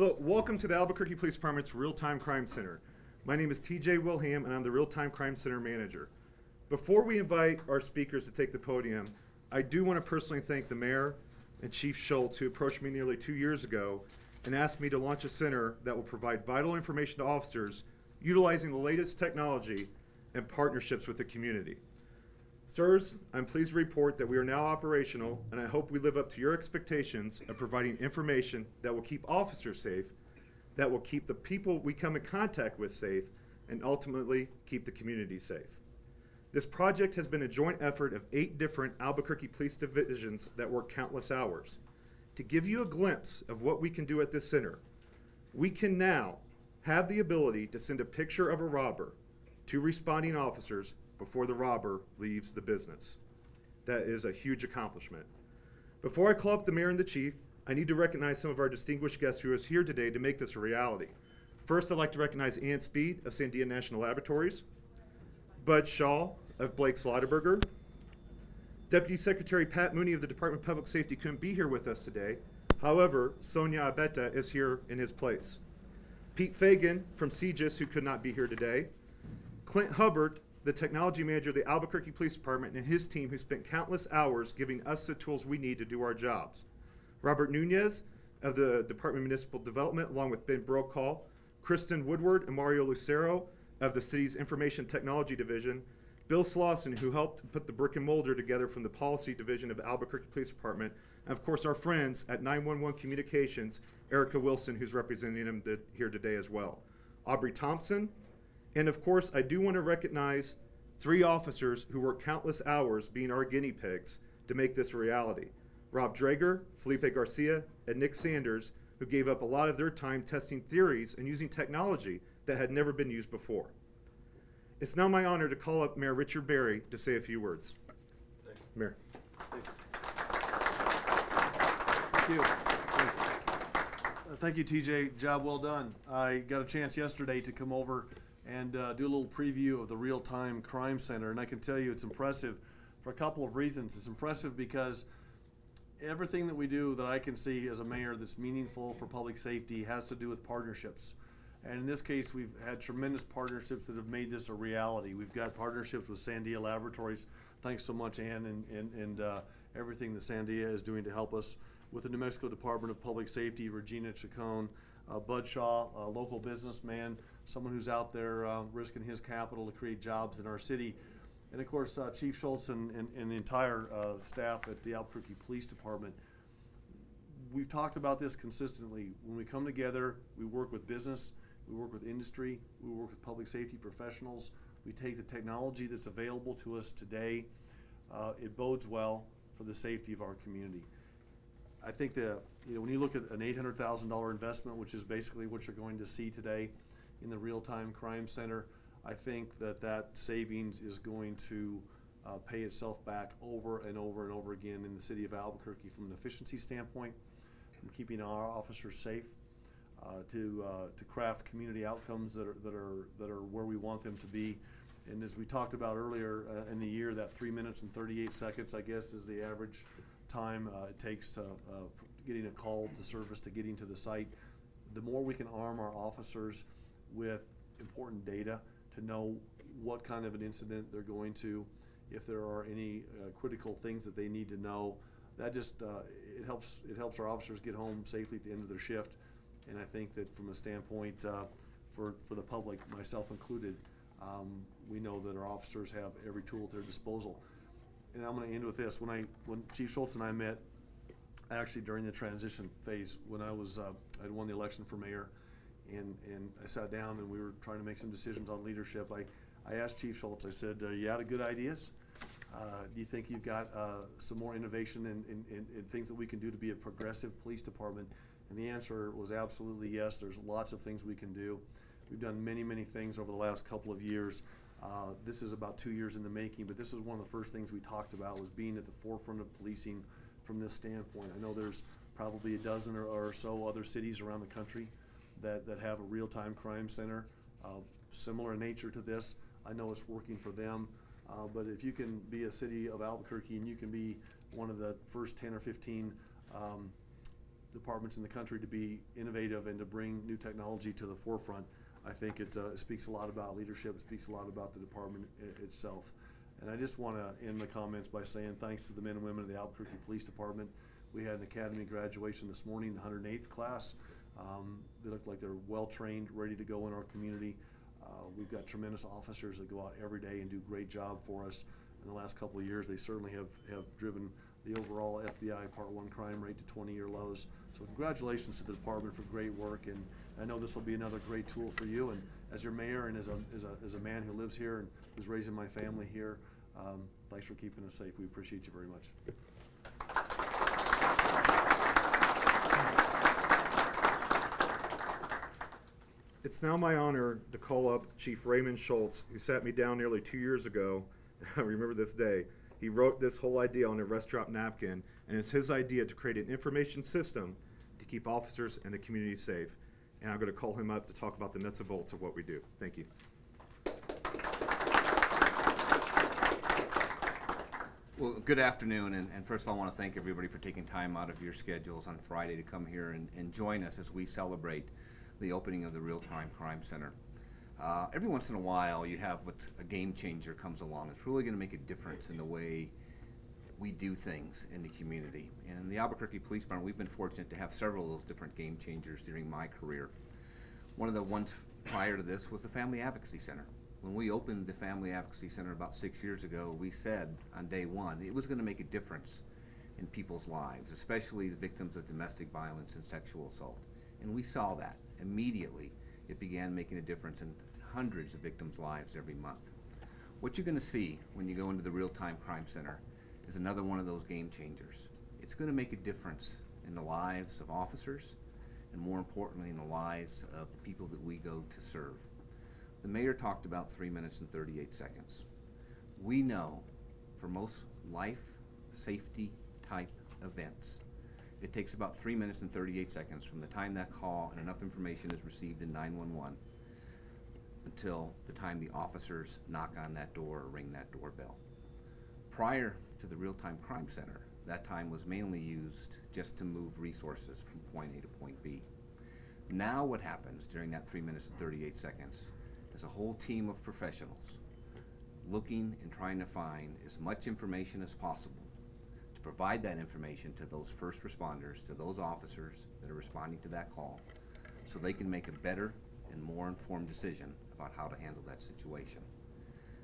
Hello, welcome to the Albuquerque Police Department's Real-Time Crime Center. My name is TJ Wilhelm and I'm the Real-Time Crime Center Manager. Before we invite our speakers to take the podium, I do want to personally thank the Mayor and Chief Schultz, who approached me nearly 2 years ago and asked me to launch a center that will provide vital information to officers utilizing the latest technology and partnerships with the community. Sirs, I'm pleased to report that we are now operational, and I hope we live up to your expectations of providing information that will keep officers safe, that will keep the people we come in contact with safe, and ultimately keep the community safe. This project has been a joint effort of 8 different Albuquerque police divisions that work countless hours. To give you a glimpse of what we can do at this center, we can now have the ability to send a picture of a robber to responding officers before the robber leaves the business. That is a huge accomplishment. Before I call up the Mayor and the Chief, I need to recognize some of our distinguished guests who are here today to make this a reality. First, I'd like to recognize Ann Speed of Sandia National Laboratories, Bud Shaw of Blake Slaughterburger, Deputy Secretary Pat Mooney of the Department of Public Safety couldn't be here with us today. However, Sonia Abeta is here in his place. Pete Fagan from CGIS, who could not be here today. Clint Hubbard, the technology manager of the Albuquerque Police Department, and his team, who spent countless hours giving us the tools we need to do our jobs. Robert Nunez of the Department of Municipal Development, along with Ben Brokaw, Kristen Woodward and Mario Lucero of the city's Information Technology Division, Bill Slauson, who helped put the brick and molder together from the Policy Division of the Albuquerque Police Department, and of course our friends at 911 Communications, Erica Wilson, who's representing them here today as well. Aubrey Thompson, and of course, I do want to recognize 3 officers who work countless hours being our guinea pigs to make this a reality. Rob Drager, Felipe Garcia, and Nick Sanders, who gave up a lot of their time testing theories and using technology that had never been used before. It's now my honor to call up Mayor Richard Berry to say a few words. Mayor. Thank you. Thank you, TJ. Job well done. I got a chance yesterday to come over and do a little preview of the Real-Time Crime Center, and I can tell you it's impressive for a couple of reasons. It's impressive because everything that we do that I can see as a mayor that's meaningful for public safety has to do with partnerships. And in this case, we've had tremendous partnerships that have made this a reality. We've got partnerships with Sandia Laboratories. Thanks so much, Ann, and everything that Sandia is doing to help us. With the New Mexico Department of Public Safety, Regina Chacon, Bud Shaw, a local businessman, someone who's out there risking his capital to create jobs in our city. And of course, Chief Schultz and the entire staff at the Albuquerque Police Department. We've talked about this consistently. When we come together, we work with business, we work with industry, we work with public safety professionals. We take the technology that's available to us today. It bodes well for the safety of our community. I think that when you look at an $800,000 investment, which is basically what you're going to see today in the Real-Time Crime Center, I think that savings is going to pay itself back over and over and over again in the city of Albuquerque from an efficiency standpoint, from keeping our officers safe, to craft community outcomes that are where we want them to be. And as we talked about earlier in the year, that 3 minutes and 38 seconds, I guess, is the average time it takes to getting a call to service to getting to the site. The more we can arm our officers with important data to know what kind of an incident they're going to, if there are any critical things that they need to know, that just it helps our officers get home safely at the end of their shift. And I think that from a standpoint for the public, myself included, we know that our officers have every tool at their disposal. And I'm going to end with this. When Chief Schultz and I met, actually during the transition phase, when I'd won the election for mayor, and I sat down and we were trying to make some decisions on leadership, I asked Chief Schultz, I said, are you out of good ideas? Do you think you've got some more innovation and things that we can do to be a progressive police department? And the answer was absolutely yes. There's lots of things we can do. We've done many, many things over the last couple of years. This is about 2 years in the making, but this is one of the first things we talked about, was being at the forefront of policing from this standpoint. I know there's probably a dozen or so other cities around the country that have a real-time crime center similar in nature to this. I know it's working for them, but if you can be a city of Albuquerque and you can be one of the first 10 or 15 departments in the country to be innovative and to bring new technology to the forefront. I think it speaks a lot about leadership. It speaks a lot about the department itself. And I just want to end my comments by saying thanks to the men and women of the Albuquerque Police Department. We had an academy graduation this morning, the 108th class. They look like they're well trained, ready to go in our community. We've got tremendous officers that go out every day and do a great job for us. In the last couple of years, they certainly have driven the overall FBI Part 1 crime rate to 20-year lows. So congratulations to the department for great work, and I know this will be another great tool for you. And as your mayor and as a man who lives here and who's raising my family here, thanks for keeping us safe. We appreciate you very much. It's now my honor to call up Chief Ray Schultz, who sat me down nearly 2 years ago. I remember this day. He wrote this whole idea on a restaurant napkin, and it's his idea to create an information system to keep officers and the community safe. And I'm going to call him up to talk about the nuts and bolts of what we do. Thank you. Well, good afternoon, and first of all, I want to thank everybody for taking time out of your schedules on Friday to come here and join us as we celebrate the opening of the Real-Time Crime Center. Every once in a while, you have what's a game changer comes along. It's really going to make a difference in the way we do things in the community. And in the Albuquerque Police Department, we've been fortunate to have several of those different game changers during my career. One of the ones prior to this was the Family Advocacy Center. When we opened the Family Advocacy Center about 6 years ago, we said on day one it was going to make a difference in people's lives, especially the victims of domestic violence and sexual assault. And we saw that immediately. It began making a difference in hundreds of victims' lives every month. What you're going to see when you go into the Real-Time Crime Center is another one of those game changers. It's going to make a difference in the lives of officers and, more importantly, in the lives of the people that we go to serve. The mayor talked about 3 minutes and 38 seconds. We know for most life safety type events, it takes about 3 minutes and 38 seconds from the time that call and enough information is received in 911 until the time the officers knock on that door or ring that doorbell. Prior to the Real-Time Crime Center, that time was mainly used just to move resources from point A to point B. Now what happens during that 3 minutes and 38 seconds is a whole team of professionals looking and trying to find as much information as possible to provide that information to those first responders, to those officers that are responding to that call, so they can make a better and more informed decision about how to handle that situation.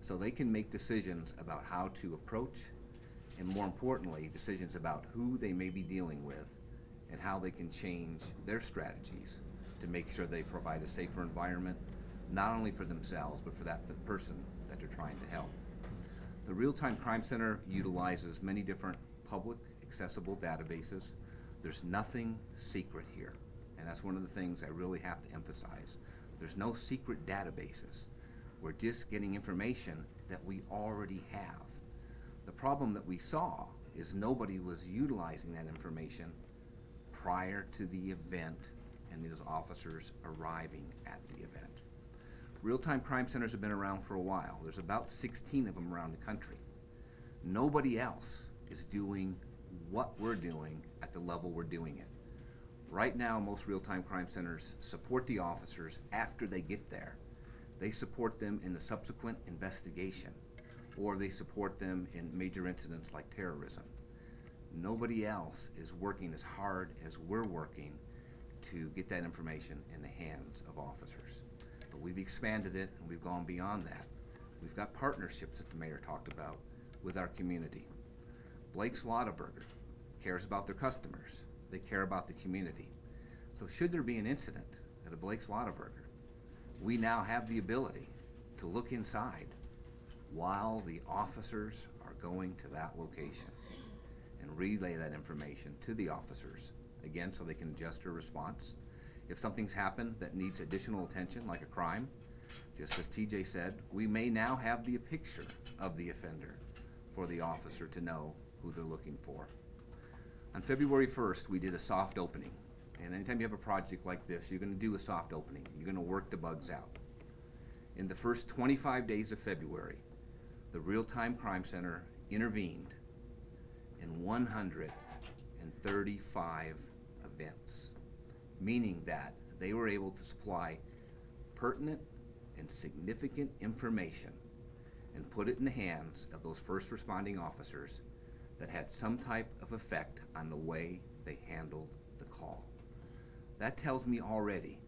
So they can make decisions about how to approach, and more importantly, decisions about who they may be dealing with and how they can change their strategies to make sure they provide a safer environment, not only for themselves, but for that person that they're trying to help. The Real-Time Crime Center utilizes many different public accessible databases. There's nothing secret here, and that's one of the things I really have to emphasize. There's no secret databases. We're just getting information that we already have. The problem that we saw is nobody was utilizing that information prior to the event and those officers arriving at the event. Real-Time Crime Centers have been around for a while. There's about 16 of them around the country. Nobody else is doing what we're doing at the level we're doing it. Right now, most Real-Time Crime Centers support the officers after they get there. They support them in the subsequent investigation, or they support them in major incidents like terrorism. Nobody else is working as hard as we're working to get that information in the hands of officers. But we've expanded it and we've gone beyond that. We've got partnerships that the mayor talked about with our community. Blake's Lotaburger cares about their customers. They care about the community. So should there be an incident at a Blake's Lotaburger, we now have the ability to look inside while the officers are going to that location and relay that information to the officers, again, so they can adjust their response. If something's happened that needs additional attention, like a crime, just as TJ said, we may now have the picture of the offender for the officer to know who they're looking for. On February 1st, we did a soft opening. And anytime you have a project like this, you're going to do a soft opening. You're going to work the bugs out. In the first 25 days of February, the Real-Time Crime Center intervened in 135 events, meaning that they were able to supply pertinent and significant information and put it in the hands of those first responding officers that had some type of effect on the way they handled the call. That tells me already,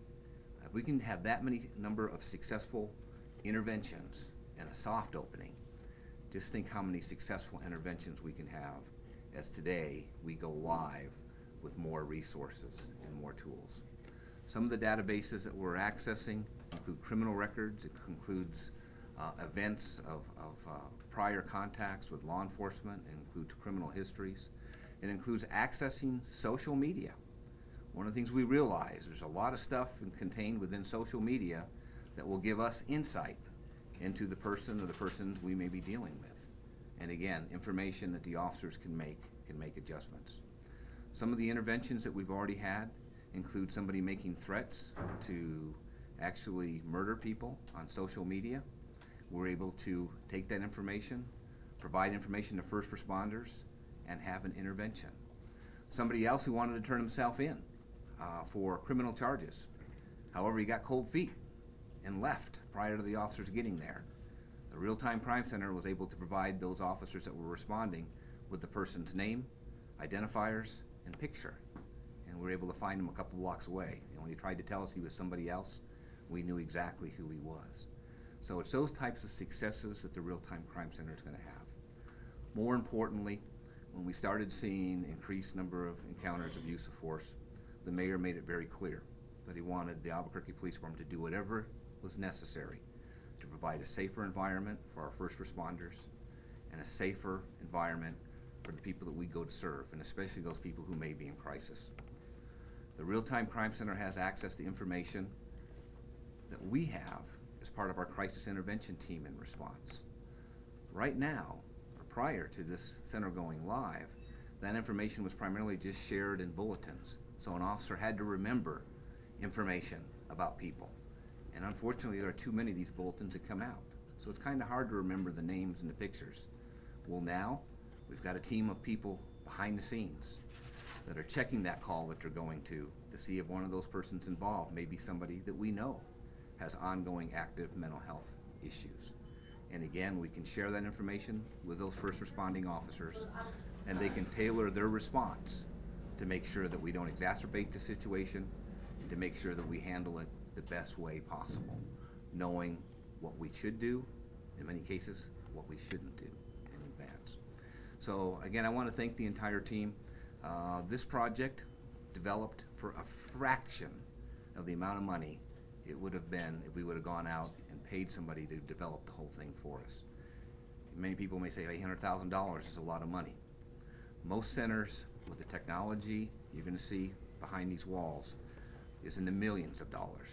if we can have that many number of successful interventions and a soft opening, just think how many successful interventions we can have as today we go live with more resources and more tools. Some of the databases that we're accessing include criminal records. It includes events of prior contacts with law enforcement. It includes criminal histories. It includes accessing social media. One of the things we realize, there's a lot of stuff contained within social media that will give us insight into the person or the persons we may be dealing with. And again, information that the officers can make adjustments. Some of the interventions that we've already had include somebody making threats to actually murder people on social media. We're able to take that information, provide information to first responders, and have an intervention. Somebody else who wanted to turn himself in for criminal charges. However, he got cold feet and left prior to the officers getting there. The Real-Time Crime Center was able to provide those officers that were responding with the person's name, identifiers, and picture. And we were able to find him a couple blocks away. And when he tried to tell us he was somebody else, we knew exactly who he was. So it's those types of successes that the Real-Time Crime Center is going to have. More importantly, when we started seeing increased number of encounters of use of force, the mayor made it very clear that he wanted the Albuquerque Police Department to do whatever was necessary to provide a safer environment for our first responders and a safer environment for the people that we go to serve, and especially those people who may be in crisis. The Real-Time Crime Center has access to information that we have as part of our crisis intervention team in response. Right now, or prior to this center going live, that information was primarily just shared in bulletins. So an officer had to remember information about people. And unfortunately, there are too many of these bulletins that come out. So it's kind of hard to remember the names and the pictures. Well, now, we've got a team of people behind the scenes that are checking that call that they're going to see if one of those persons involved may be somebody that we know has ongoing active mental health issues. And again, we can share that information with those first responding officers, and they can tailor their response to make sure that we don't exacerbate the situation, and to make sure that we handle it the best way possible, knowing what we should do, in many cases, what we shouldn't do in advance. So again, I want to thank the entire team. This project developed for a fraction of the amount of money it would have been if we would have gone out and paid somebody to develop the whole thing for us. Many people may say $800,000 is a lot of money. Most centers with the technology you're going to see behind these walls is in the millions of dollars.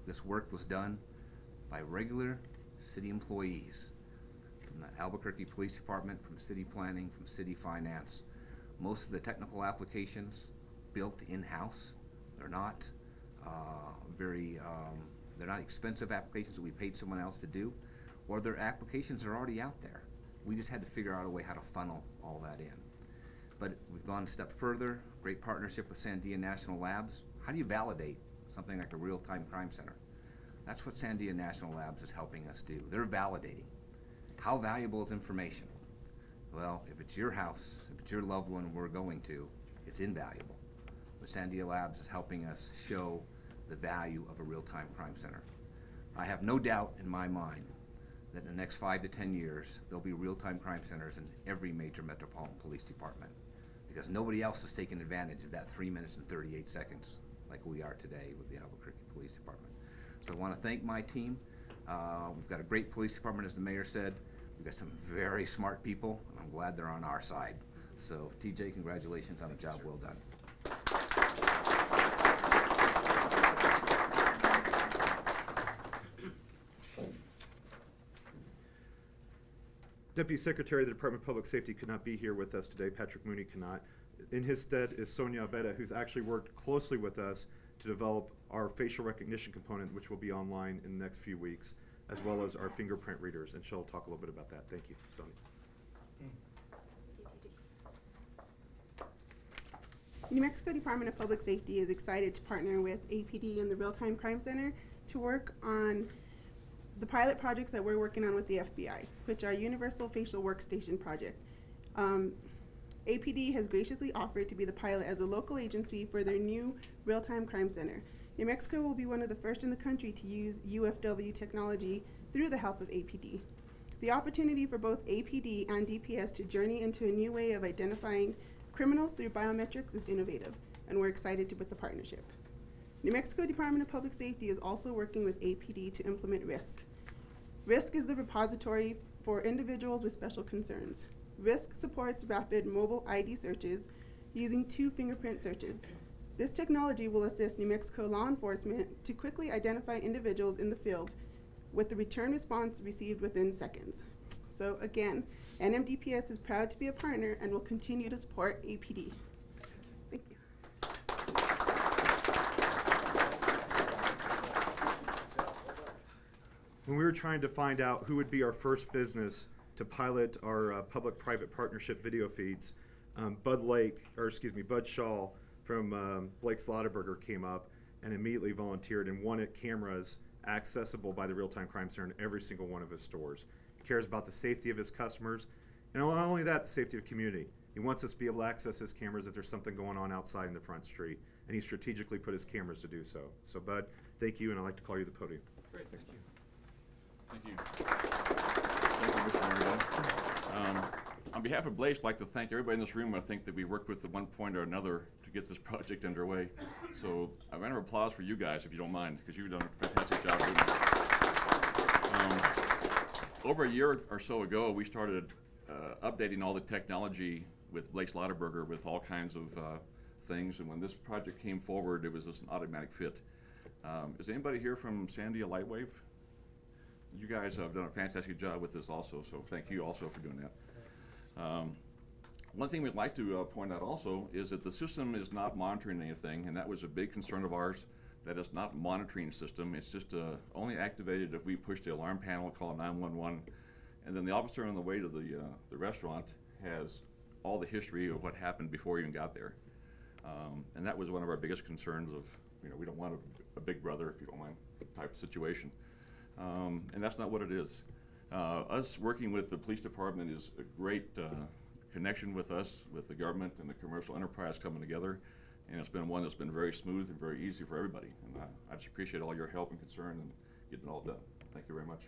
This work was done by regular city employees from the Albuquerque Police Department, from city planning, from city finance. Most of the technical applications built in-house. They're not they're not expensive applications that we paid someone else to do, or they're applications that are already out there. We just had to figure out a way how to funnel all that in. But we've gone a step further, great partnership with Sandia National Labs. How do you validate something like a Real-Time Crime Center? That's what Sandia National Labs is helping us do. They're validating. How valuable is information? Well, if it's your house, if it's your loved one we're going to, it's invaluable. But Sandia Labs is helping us show the value of a Real-Time Crime Center. I have no doubt in my mind that in the next 5 to 10 years, there'll be Real-Time Crime Centers in every major metropolitan police department, because nobody else is taking advantage of that 3 minutes and 38 seconds like we are today with the Albuquerque Police Department. So I want to thank my team. We've got a great police department, as the mayor said. We've got some very smart people, and I'm glad they're on our side. So TJ, congratulations on a job well done. Deputy Secretary of the Department of Public Safety could not be here with us today. Patrick Mooney cannot. In his stead is Sonia Abeda, who's actually worked closely with us to develop our facial recognition component, which will be online in the next few weeks, as well as our fingerprint readers. And she'll talk a little bit about that. Thank you, Sonia. New Mexico Department of Public Safety is excited to partner with APD and the Real-Time Crime Center to work on the pilot projects that we're working on with the FBI, which are Universal Facial Workstation Project. APD has graciously offered to be the pilot as a local agency for their new Real-Time Crime Center. New Mexico will be one of the first in the country to use UFW technology through the help of APD. The opportunity for both APD and DPS to journey into a new way of identifying criminals through biometrics is innovative, and we're excited with the partnership. New Mexico Department of Public Safety is also working with APD to implement RISC. RISC is the repository for individuals with special concerns. RISC supports rapid mobile ID searches using 2 fingerprint searches. This technology will assist New Mexico law enforcement to quickly identify individuals in the field with the return response received within seconds. So again, NMDPS is proud to be a partner and will continue to support APD. Thank you. When we were trying to find out who would be our first business to pilot our public-private partnership video feeds, Bud Shaw from Blake Slaughterburger came up and immediately volunteered and wanted cameras accessible by the Real-Time Crime Center in every single one of his stores. He cares about the safety of his customers, and not only that, the safety of the community. He wants us to be able to access his cameras if there's something going on outside in the front street, and he strategically put his cameras to do so. So Bud, thank you, and I'd like to call you to the podium. Great, thank you. Thank you. Thank you, Mr. Mayor. On behalf of Blaze, I'd like to thank everybody in this room. I think that we worked with at one point or another to get this project underway. So a round of applause for you guys, if you don't mind, because you've done a fantastic job doing this. Over a year or so ago, we started updating all the technology with Blake Slaughterburger with all kinds of things. And when this project came forward, it was just an automatic fit. Is anybody here from Sandia Lightwave? You guys have done a fantastic job with this also, so thank you also for doing that. One thing we'd like to point out also is that the system is not monitoring anything, and that was a big concern of ours, that it's not monitoring the system. It's just only activated if we push the alarm panel, call 911, and then the officer on the way to the restaurant has all the history of what happened before he even got there. And that was one of our biggest concerns of, we don't want a big brother, if you don't mind, type of situation. And that's not what it is. Us working with the police department is a great connection with us, with the government and the commercial enterprise coming together, and it's been one that's been very smooth and very easy for everybody. And I just appreciate all your help and concern and getting it all done. Thank you very much.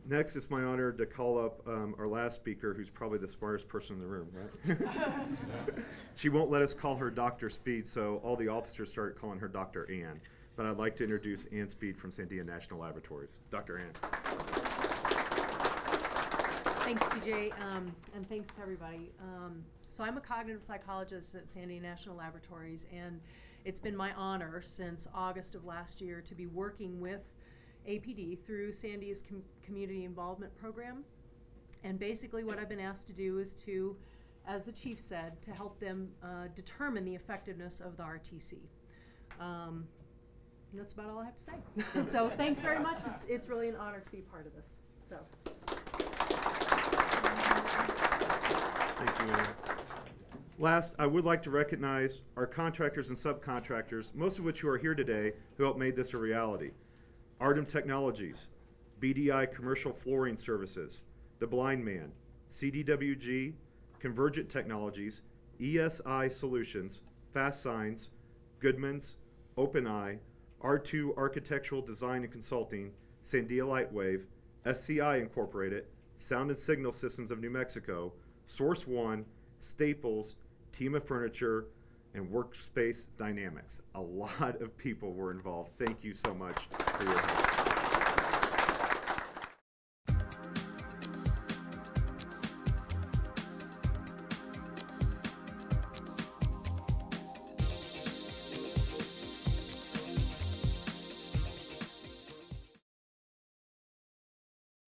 Next, it's my honor to call up our last speaker, who's probably the smartest person in the room, right? She won't let us call her Dr. Speed, so all the officers started calling her Dr. Ann. But I'd like to introduce Ann Speed from Sandia National Laboratories. Dr. Ann. Thanks, TJ, and thanks to everybody. So I'm a cognitive psychologist at Sandia National Laboratories, and it's been my honor since August of last year to be working with APD through Sandia's community involvement program. And basically what I've been asked to do is to, as the chief said, to help them determine the effectiveness of the RTC. That's about all I have to say. So thanks very much. It's really an honor to be part of this. So. Thank you, Ann. Last, I would like to recognize our contractors and subcontractors, most of which who are here today, who helped make this a reality. Ardem Technologies, BDI Commercial Flooring Services, The Blind Man, CDWG, Convergent Technologies, ESI Solutions, Fast Signs, Goodman's, OpenEye, R2 Architectural Design and Consulting, Sandia Lightwave, SCI Incorporated, Sound and Signal Systems of New Mexico, Source One, Staples, Team of Furniture, and Workspace Dynamics. A lot of people were involved. Thank you so much for your help.